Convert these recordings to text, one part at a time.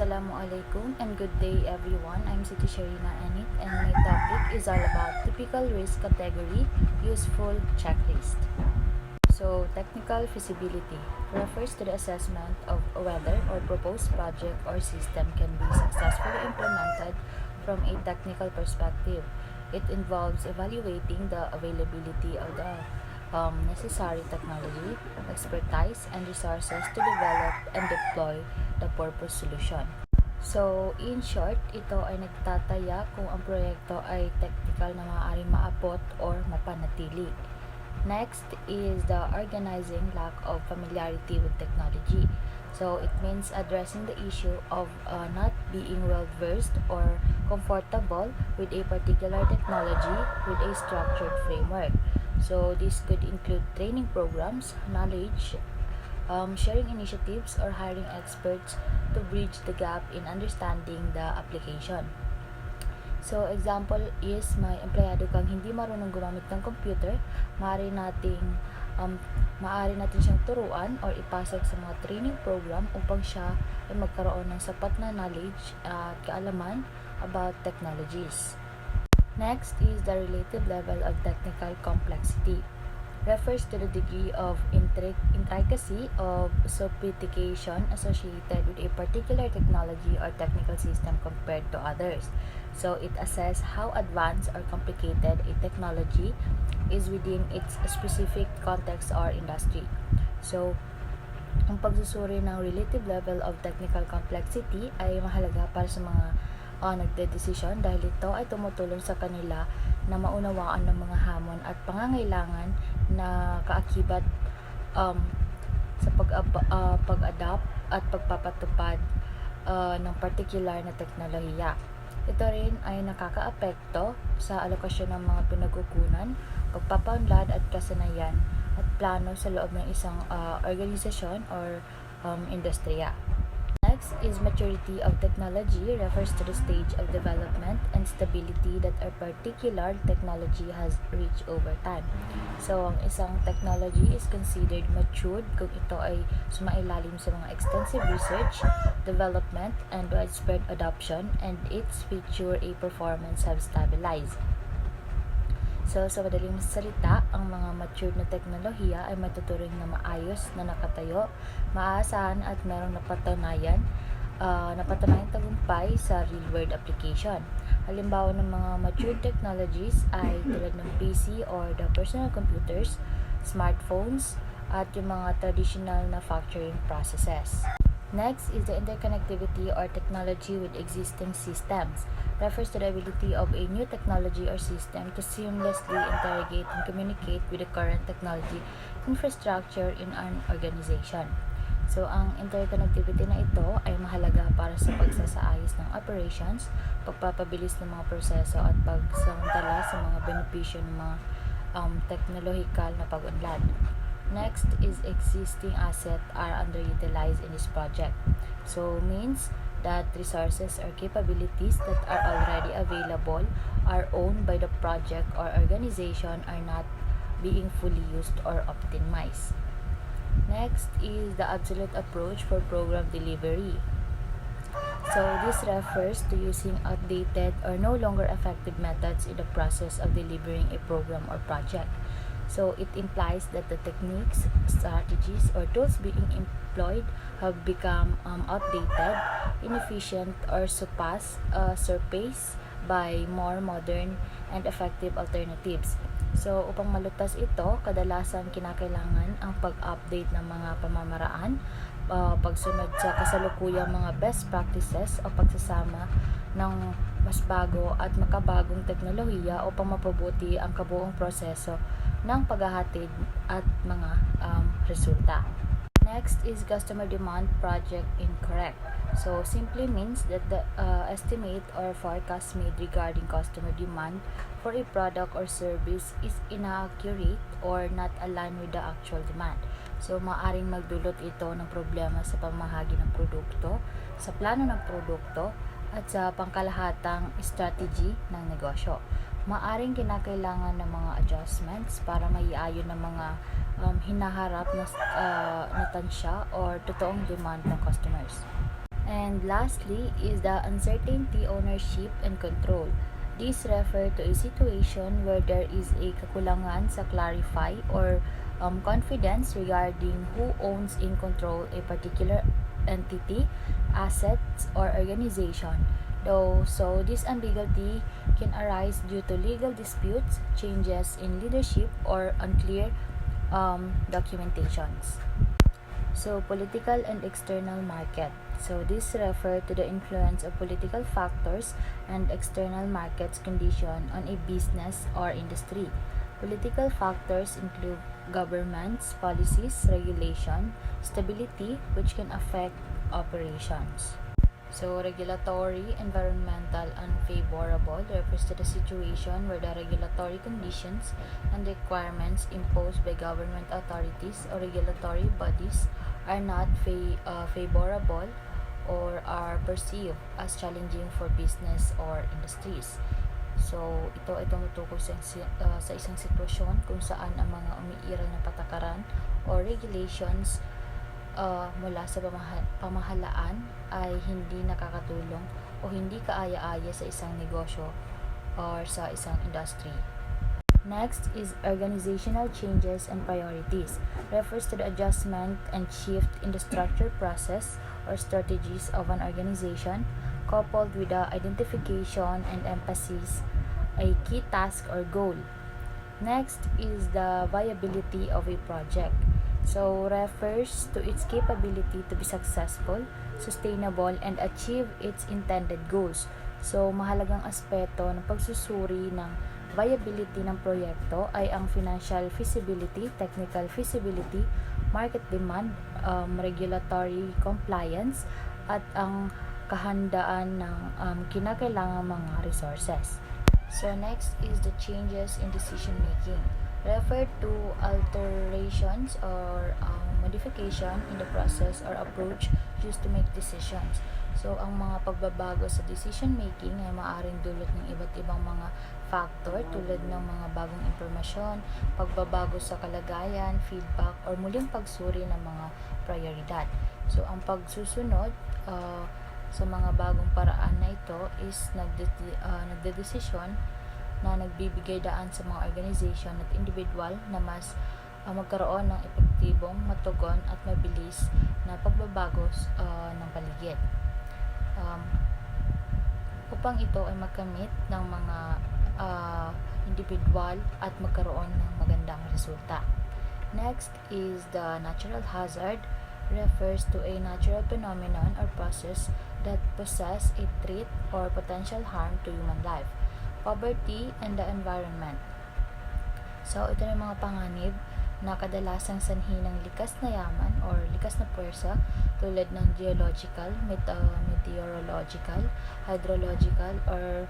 Assalamualaikum and good day everyone. I'm Siti Sharina Anit and my topic is all about typical risk category useful checklist. So, technical feasibility refers to the assessment of whether or proposed project or system can be successfully implemented from a technical perspective. It involves evaluating the availability of the necessary technology, expertise, and resources to develop and deploy the purpose solution. So, in short, ito ay nagtataya kung ang proyekto ay technical na maaaring maabot or mapanatili. Next is the organizing lack of familiarity with technology. So, it means addressing the issue of not being well versed or comfortable with a particular technology with a structured framework. So, this could include training programs, knowledge, sharing initiatives, or hiring experts to bridge the gap in understanding the application. So, example is may empleyado kang hindi marunong gumamit ng computer, um, maaari natin siyang turuan or ipasok sa mga training program upang siya ay magkaroon ng sapat na knowledge at kaalaman about technologies. Next is the relative level of technical complexity. Refers to the degree of intricacy of sophistication associated with a particular technology or technical system compared to others. So, it assesses how advanced or complicated a technology is within its specific context or industry. So, ang pagsusuri ng relative level of technical complexity ay mahalaga para sa mga nagdedesisyon dahil ito ay tumutulong sa kanila na maunawaan ng mga hamon at pangangailangan na kaakibat sa pag-adapt at pagpapatupad ng particular na teknolohiya. Ito rin ay nakakaapekto sa alokasyon ng mga pinagkukunan, pagpapaunlad at kasanayan at plano sa loob ng isang organisasyon or industriya. Next is maturity of technology refers to the stage of development and stability that a particular technology has reached over time. So, ang isang technology is considered matured kung ito ay sumailalim sa mga extensive research, development, and widespread adoption, and its feature a performance have stabilized. So, sa madaling salita, ang mga matured na teknolohiya ay matuturing na maayos na nakatayo, maaasahan at merong napatunayan tagumpay sa real-world application. Halimbawa ng mga matured technologies ay tulad ng PC or the personal computers, smartphones, at yung mga traditional na factoring processes. Next is the interconnectivity or technology with existing systems. Refers to the ability of a new technology or system to seamlessly interrogate and communicate with the current technology infrastructure in an organization. So, ang interconnectivity na ito ay mahalaga para sa pagsasaayos ng operations, pagpapabilis ng mga proseso at pagsamantala sa mga benepisyo ng mga technological na pag-unlad. Next is existing assets are underutilized in this project. So, means that resources or capabilities that are already available are owned by the project or organization are not being fully used or optimized. Next is the absolute approach for program delivery. So, this refers to using outdated or no longer effective methods in the process of delivering a program or project. So, it implies that the techniques, strategies, or tools being employed have become outdated, inefficient, or surpassed by more modern and effective alternatives. So, upang malutas ito, kadalasan kinakailangan ang pag-update ng mga pamamaraan, pagsunod sa kasalukuyang mga best practices o pagsasama ng mas bago at makabagong teknolohiya upang mapabuti ang kabuong proseso ng paghahatid at mga resulta. Next is customer demand project incorrect. So, simply means that the estimate or forecast made regarding customer demand for a product or service is inaccurate or not aligned with the actual demand. So, maaring magdulot ito ng problema sa pamahagi ng produkto, sa plano ng produkto, at sa pangkalahatang strategy ng negosyo. Maaring kinakailangan ng mga adjustments para maiayon ng mga hinaharap na tansya or totoong demand ng customers. And lastly is the uncertainty, ownership, and control. These refer to a situation where there is a kakulangan sa clarify or confidence regarding who owns and control a particular entity, assets, or organization. Though, so this ambiguity can arise due to legal disputes, changes in leadership, or unclear documentations. So, political and external market. So, this refer to the influence of political factors and external markets condition on a business or industry. Political factors include governments, policies, regulation, stability, which can affect operations. So, regulatory, environmental, unfavorable refers to the situation where the regulatory conditions and requirements imposed by government authorities or regulatory bodies are not favorable or are perceived as challenging for business or industries. So, ito ay tumutukoy sa isang sitwasyon kung saan ang mga umiiral na patakaran or regulations mula sa pamahalaan ay hindi nakakatulong o hindi kaaya-aya sa isang negosyo or sa isang industry. Next is organizational changes and priorities. Refers to the adjustment and shift in the structure, process, or strategies of an organization, coupled with the identification and emphasis a key task or goal. Next is the viability of a project. So, refers to its capability to be successful, sustainable, and achieve its intended goals. So, mahalagang aspeto ng pagsusuri ng viability ng proyekto ay ang financial feasibility, technical feasibility, market demand, regulatory compliance, at ang kahandaan ng kinakailangang mga resources. So next is the changes in decision making. Refer to alterations or modification in the process or approach used to make decisions. So, ang mga pagbabago sa decision making ay maaaring dulot ng iba't ibang mga factor tulad ng mga bagong impormasyon, pagbabago sa kalagayan, feedback, or muling pagsuri ng mga prioridad. So, ang pagsusunod sa mga bagong paraan na ito is nagdedesisyon na nagbibigay daan sa mga organization at individual na mas magkaroon ng epektibong, matugon at mabilis na pagbabago ng paligid. Upang ito ay magkamit ng mga individual at magkaroon ng magandang resulta. Next is the natural hazard. Refers to a natural phenomenon or process that possess a threat or potential harm to human life, poverty, and the environment. So, ito na yung mga panganib na kadalasang sanhi ng likas na yaman or likas na puwersa tulad ng geological, meteorological, hydrological, or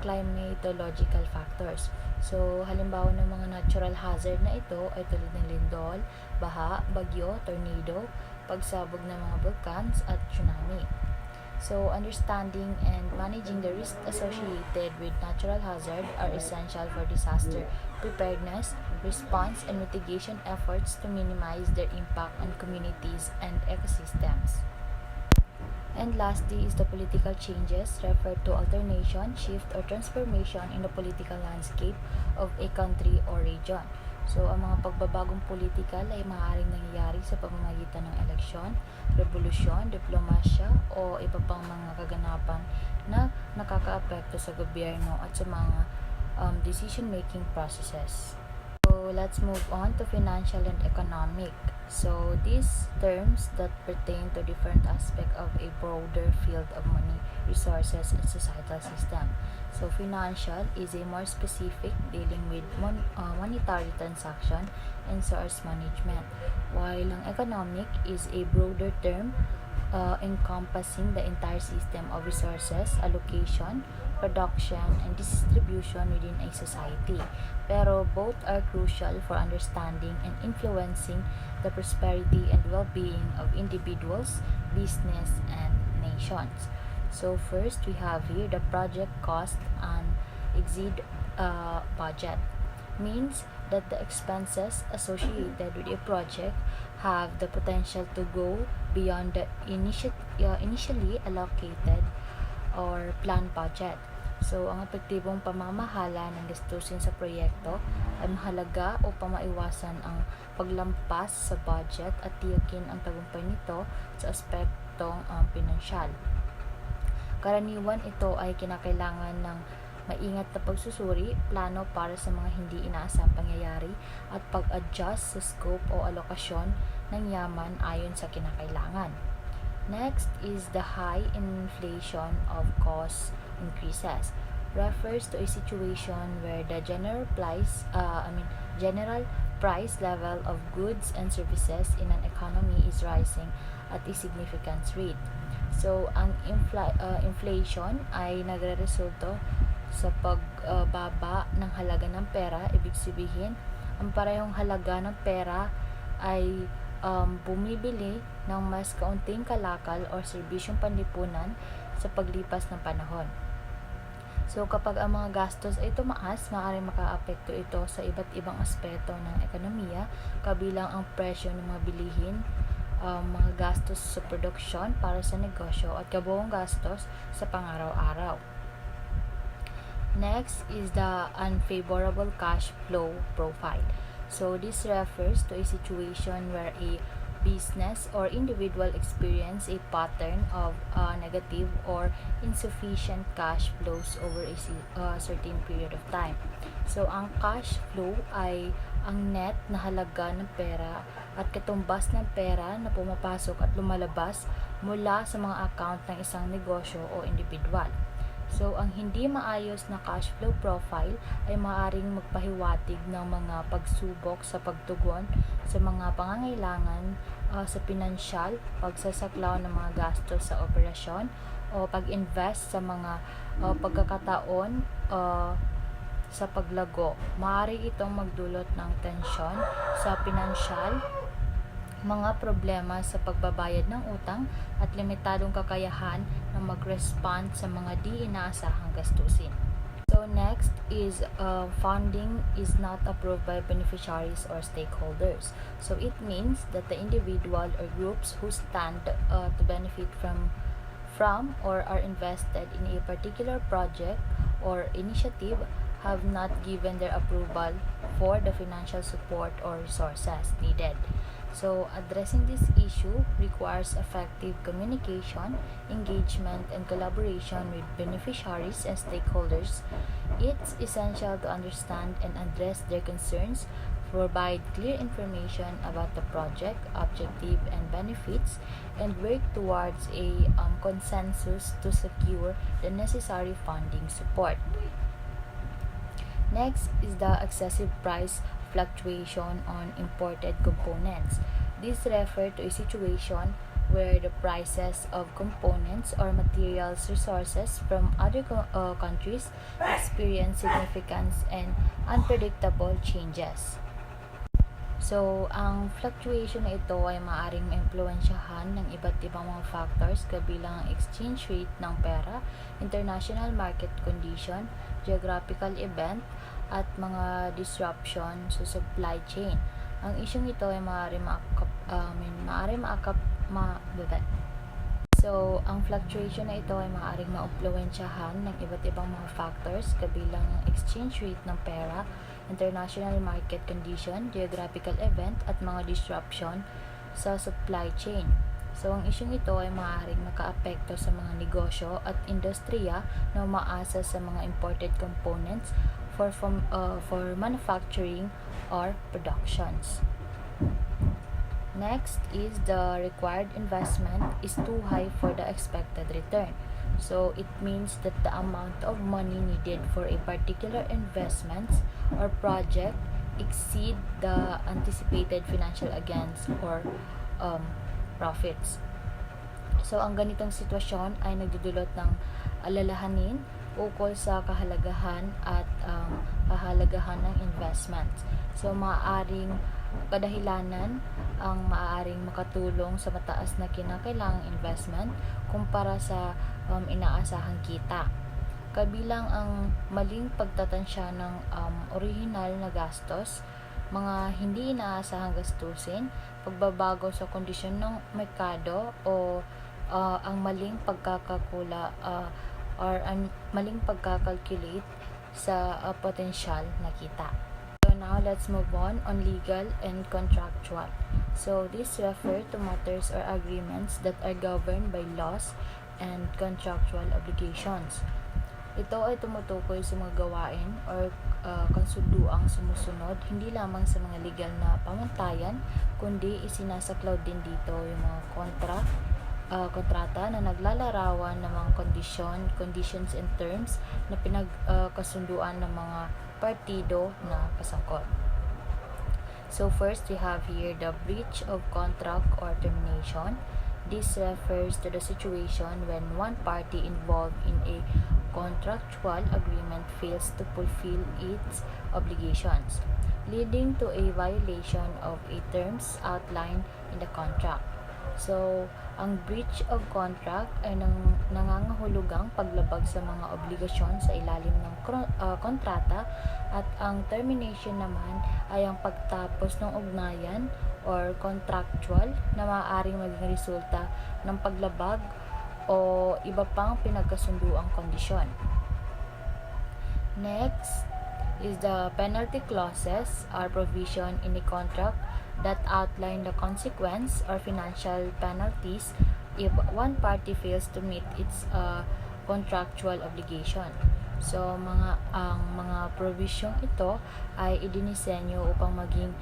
climatological factors. So, halimbawa ng mga natural hazard na ito ay tulad ng lindol, baha, bagyo, tornado, pagsabog ng mga volcans, at tsunami. So, understanding and managing the risks associated with natural hazard are essential for disaster preparedness, response, and mitigation efforts to minimize their impact on communities and ecosystems. And lastly is the political changes, refer to alternation, shift, or transformation in the political landscape of a country or region. So, ang mga pagbabagong politikal ay maaaring nangyayari sa pamamagitan ng eleksyon, revolusyon, diplomasya, o iba pang mga kaganapan na nakakaapekto sa gobyerno at sa mga decision-making processes. So, let's move on to financial and economic. So, these terms that pertain to different aspects of a broader field of money, resources, and societal system. So, financial is a more specific dealing with monetary transaction and source management, while ang economic is a broader term encompassing the entire system of resources, allocation, production, and distribution within a society. Pero both are crucial for understanding and influencing the prosperity and well-being of individuals, business, and nations. So first, we have here the project cost and exceed budget. Means that the expenses associated with a project have the potential to go beyond the initially allocated or planned budget. So, ang epektibong pamamahala ng gastusin sa proyekto ay mahalaga upang maiwasan ang paglampas sa budget at tiyakin ang tagumpay nito sa aspektong pinansyal. Karaniwan ito ay kinakailangan ng maingat na pagsusuri, plano para sa mga hindi inaasahang pangyayari at pag-adjust sa scope o alokasyon ng yaman ayon sa kinakailangan. Next is the high inflation of cost increases. Refers to a situation where the general price level of goods and services in an economy is rising at a significant rate. So, ang inflation ay nagreresulto sa pagbaba ng halaga ng pera. Ibig sabihin, ang parehong halaga ng pera ay bumibili ng mas kaunting kalakal o serbisyong panlipunan sa paglipas ng panahon. So, kapag ang mga gastos ay tumaas, maaaring makaapekto ito sa iba't ibang aspeto ng ekonomiya, kabilang ang presyo ng mga bilihin, mga gastos sa produksyon para sa negosyo at kabuong gastos sa pang-araw-araw. Next is the unfavorable cash flow profile. So, this refers to a situation where a business or individual experience a pattern of negative or insufficient cash flows over a certain period of time. So, ang cash flow ay ang net na halaga ng pera at katumbas ng pera na pumapasok at lumalabas mula sa mga account ng isang negosyo o individual. So, ang hindi maayos na cash flow profile ay maaaring magpahiwatig ng mga pagsubok sa pagtugon sa mga pangangailangan sa pinansyal, pagsasaklaw ng mga gastos sa operasyon, o pag-invest sa mga pagkakataon sa paglago. Maaari itong magdulot ng tensyon sa pinansyal, mga problema sa pagbabayad ng utang at limitadong kakayahan na mag-respond sa mga di inaasahang gastusin. So next is funding is not approved by beneficiaries or stakeholders. So it means that the individual or groups who stand to benefit from or are invested in a particular project or initiative have not given their approval for the financial support or resources needed. So, addressing this issue requires effective communication, engagement, and collaboration with beneficiaries and stakeholders. It's essential to understand and address their concerns, provide clear information about the project, objective, and benefits, and work towards a consensus to secure the necessary funding support. Next is the excessive price fluctuation on imported components. This refers to a situation where the prices of components or materials resources from other countries experience significant and unpredictable changes. So, ang fluctuation na ito ay maaaring maimpluwensyahan ng iba't ibang mga factors kabilang ang exchange rate ng pera, international market condition, geographical event, at mga disruption sa supply chain. Ang isyong ito ay So, ang fluctuation na ito ay maaaring maimpluwensyahan ng iba't ibang mga factors kabilang ang exchange rate ng pera, international market condition, geographical event, at mga disruption sa supply chain. So, ang isyong ito ay maaaring makaapekto sa mga negosyo at industriya na umaasa sa mga imported components for manufacturing or productions. Next is the required investment is too high for the expected return. So, it means that the amount of money needed for a particular investment or project exceed the anticipated financial gains or profits. So, ang ganitong sitwasyon ay nagdudulot ng alalahanin ukol sa kahalagahan at kahalagahan ng investment. So, maaaring kadahilanan ang maaaring makatulong sa mataas na kinakailangang investment kumpara sa inaasahang kita. Kabilang ang maling pagtatansya ng orihinal na gastos, mga hindi inaasahang gastusin, pagbabago sa kondisyon ng merkado o ang maling maling pagkakalculate sa potensyal na kita. So now let's move on legal and contractual. So this refer to matters or agreements that are governed by laws and contractual obligations. Ito ay tumutukoy sa mga gawain or kasunduang sumusunod hindi lamang sa mga legal na pamantayan, kundi isinasaklaw din dito yung mga kontrata na naglalarawan ng mga conditions and terms na pinagkasunduan ng mga partido na kasangkot. So first, we have here the breach of contract or termination. This refers to the situation when one party involved in a contractual agreement fails to fulfill its obligations, leading to a violation of a terms outlined in the contract. So, ang breach of contract ay nangangahulugang paglabag sa mga obligasyon sa ilalim ng kontrata, at ang termination naman ay ang pagtapos ng ugnayan or contractual na maaaring maging resulta ng paglabag o iba pang pinagkasunduang kondisyon. Next is the penalty clauses or provision in a contract that outline the consequence or financial penalties if one party fails to meet its contractual obligation. So mga provision ito ay idinisenyo upang maging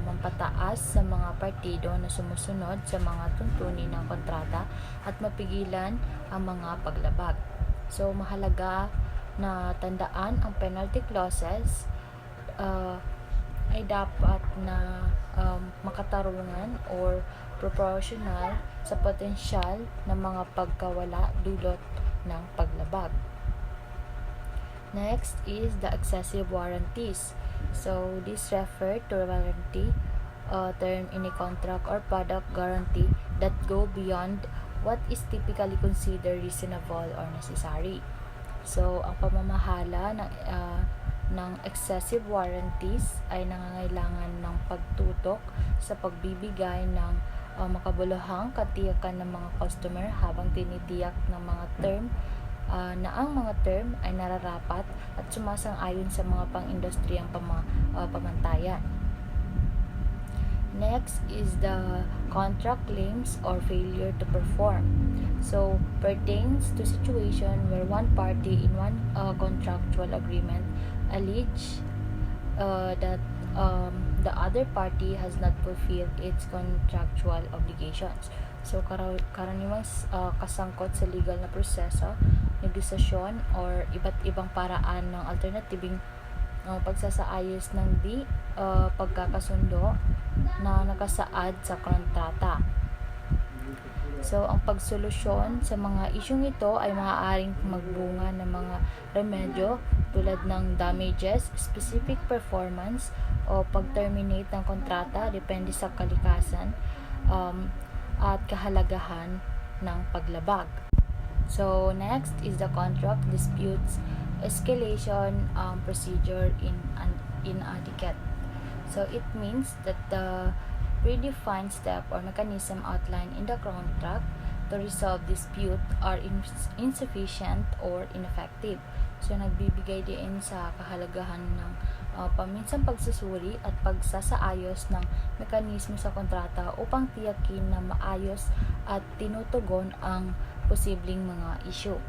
mampataas sa mga partido na sumusunod sa mga tuntunin ng kontrata at mapigilan ang mga paglabag. So mahalaga na tandaan ang penalty clauses ay dapat na makatarungan or proportional sa potensyal ng mga pagkawala dulot ng paglabag. Next is the excessive warranties. So this refer to warranty term in a contract or product guarantee that go beyond what is typically considered reasonable or necessary. So ang pamamahala ng excessive warranties ay nangangailangan ng pagtutok sa pagbibigay ng makabuluhang katiyakan ng mga customer habang tinitiyak ng mga term na ang mga term ay nararapat at sumasang-ayon sa mga pang-industriyang pamantayan. Next is the contract claims or failure to perform. So pertains to situation where one party in one contractual agreement allege that the other party has not fulfilled its contractual obligations. So karaniwang kasangkot sa legal na proseso, negosasyon or iba't ibang paraan ng alternatibong pagsasaayos ng pagkakasundo na nakasaad sa kontrata. So, ang pagsolusyon sa mga isyung ito ay maaaring magbunga ng mga remedyo tulad ng damages, specific performance, o pag-terminate ng kontrata depende sa kalikasan at kahalagahan ng paglabag. So, next is the contract disputes escalation procedure in etiquette. So, it means that the predefined step or mechanism outlined in the contract to resolve dispute are insufficient or ineffective. So, nagbibigay din sa kahalagahan ng paminsang pagsusuri at pagsasaayos ng mekanismo sa kontrata upang tiyakin na maayos at tinutugon ang posibleng mga issue.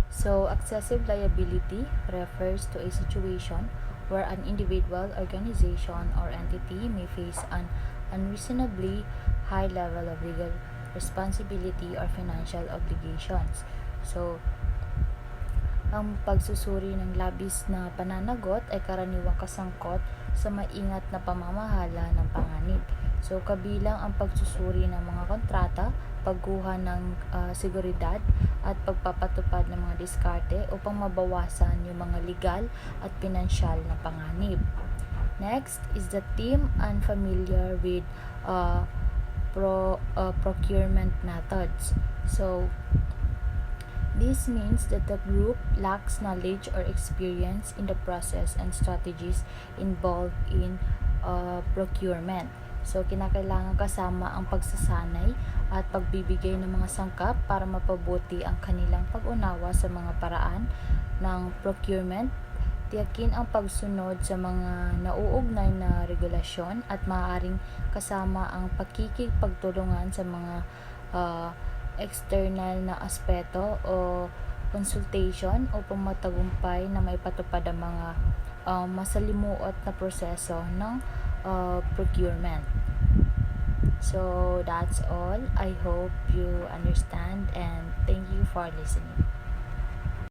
So, excessive liability refers to a situation where an individual, organization, or entity may face an unreasonably high level of legal responsibility or financial obligations. So, ang pagsusuri ng labis na pananagot ay karaniwang kasangkot sa maingat na pamamahala ng panganib. So, kabilang ang pagsusuri ng mga kontrata, pagkuha ng seguridad, at pagpapatupad ng mga diskarte upang mabawasan yung mga legal at pinansyal na panganib. Next is the team unfamiliar with procurement methods. So, This means that the group lacks knowledge or experience in the process and strategies involved in procurement. So, kinakailangan kasama ang pagsasanay at pagbibigay ng mga sangkap para mapabuti ang kanilang pag-unawa sa mga paraan ng procurement, tiyakin ang pagsunod sa mga nauugnay na regulasyon at maaaring kasama ang pakikipagtulungan sa mga external na aspeto o consultation upang matagumpay na maipatupad ang mga masalimuot na proseso ng procurement. So that's all. I hope you understand and thank you for listening.